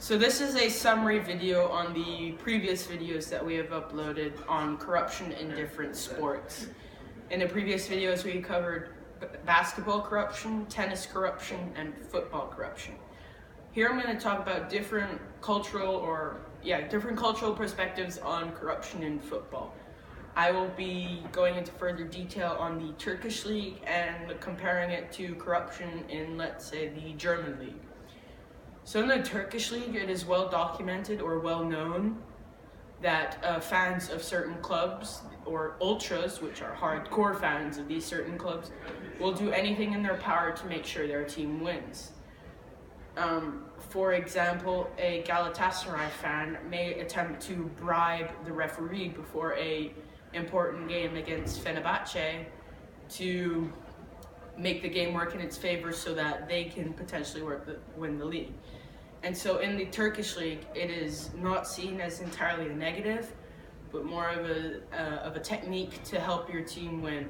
So this is a summary video on the previous videos that we have uploaded on corruption in different sports. In the previous videos we covered basketball corruption, tennis corruption, and football corruption. Here I'm going to talk about different cultural perspectives on corruption in football. I will be going into further detail on the Turkish league and comparing it to corruption in, let's say, the German league. So in the Turkish league, it is well documented or well known that fans of certain clubs, or ultras, which are hardcore fans of these certain clubs, will do anything in their power to make sure their team wins. For example, a Galatasaray fan may attempt to bribe the referee before an important game against Fenerbahce to make the game work in its favor so that they can potentially win the league. And so in the Turkish league, it is not seen as entirely a negative, but more of a technique to help your team win.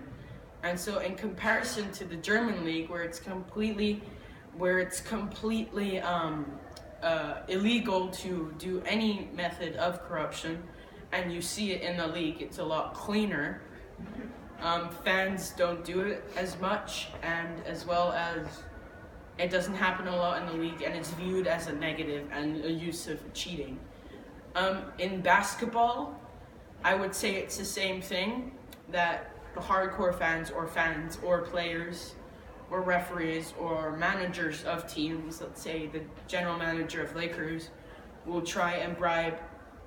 And so in comparison to the German league, where it's completely illegal to do any method of corruption, and you see it in the league, it's a lot cleaner. Fans don't do it as much, and as well as it doesn't happen a lot in the league, and it's viewed as a negative and a use of cheating. In basketball, I would say it's the same thing, that the hardcore fans or players or referees or managers of teams, let's say the general manager of Lakers, will try and bribe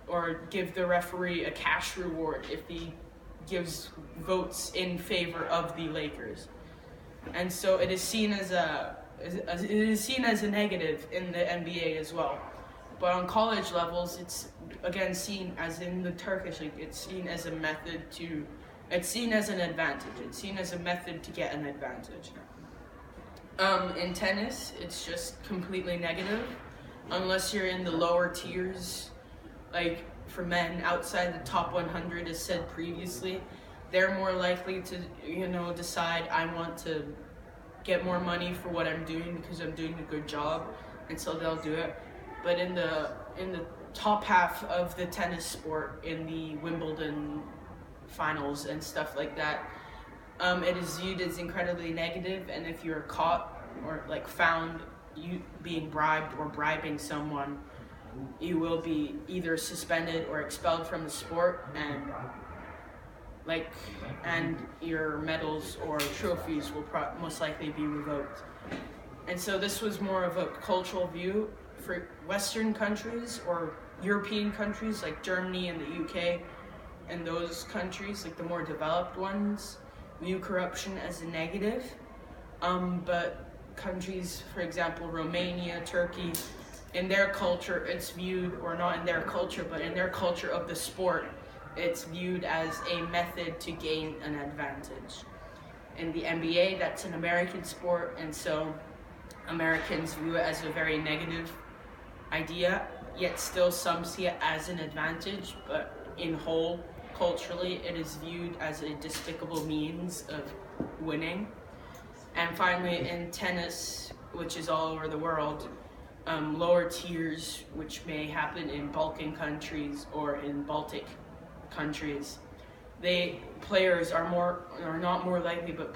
or give the referee a cash reward if he gives votes in favor of the Lakers. And so it is seen as a negative in the NBA as well. But on college levels, it's again seen as in the Turkish league, it's seen as an advantage. It's seen as a method to get an advantage. In tennis, it's just completely negative, unless you're in the lower tiers. Like for men outside the top 100, as said previously, they're more likely to, decide, I want to get more money for what I'm doing because I'm doing a good job, and so they'll do it. But in the top half of the tennis sport, in the Wimbledon finals and stuff like that, it is viewed as incredibly negative, and if you're caught or found you being bribed or bribing someone, you will be either suspended or expelled from the sport, and your medals or trophies will most likely be revoked. And so this was more of a cultural view. For Western countries or European countries like Germany and the UK, and those countries, like the more developed ones, view corruption as a negative. But countries, for example, Romania, Turkey, in their culture, it's viewed, or not in their culture, but in their culture of the sport, it's viewed as a method to gain an advantage. In the NBA, that's an American sport, and so Americans view it as a very negative idea, yet still some see it as an advantage, but in whole, culturally, it is viewed as a despicable means of winning. And finally, in tennis, which is all over the world, lower tiers, which may happen in Balkan countries or in Baltic countries, players are not more likely, but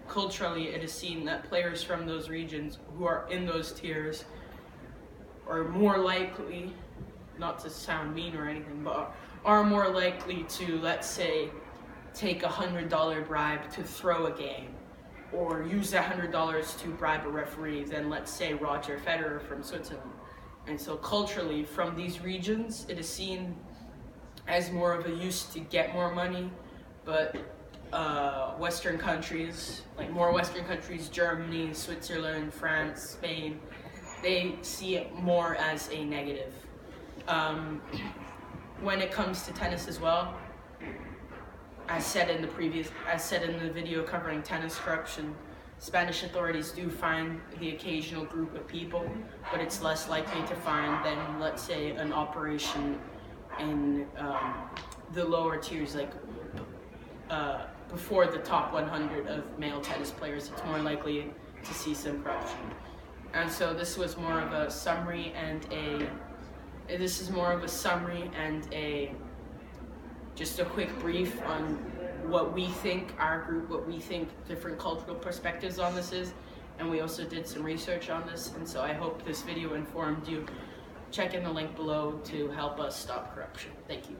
culturally it is seen that players from those regions who are in those tiers are more likely, not to sound mean or anything, but are more likely to, let's say, take $100 bribe to throw a game, or use $100 to bribe a referee than, let's say, Roger Federer from Switzerland. And so culturally, from these regions, it is seen as more of a use to get more money, but Western countries, Germany, Switzerland, France, Spain, they see it more as a negative. When it comes to tennis as well, as said in the video covering tennis corruption, Spanish authorities do find the occasional group of people, but it's less likely to find than, let's say, an operation in the lower tiers, before the top 100 of male tennis players. It's more likely to see some corruption. And so this was more of a summary and just a quick brief on what we think, our group, what we think different cultural perspectives on this is. And we also did some research on this, and so I hope this video informed you. Check in the link below to help us stop corruption. Thank you.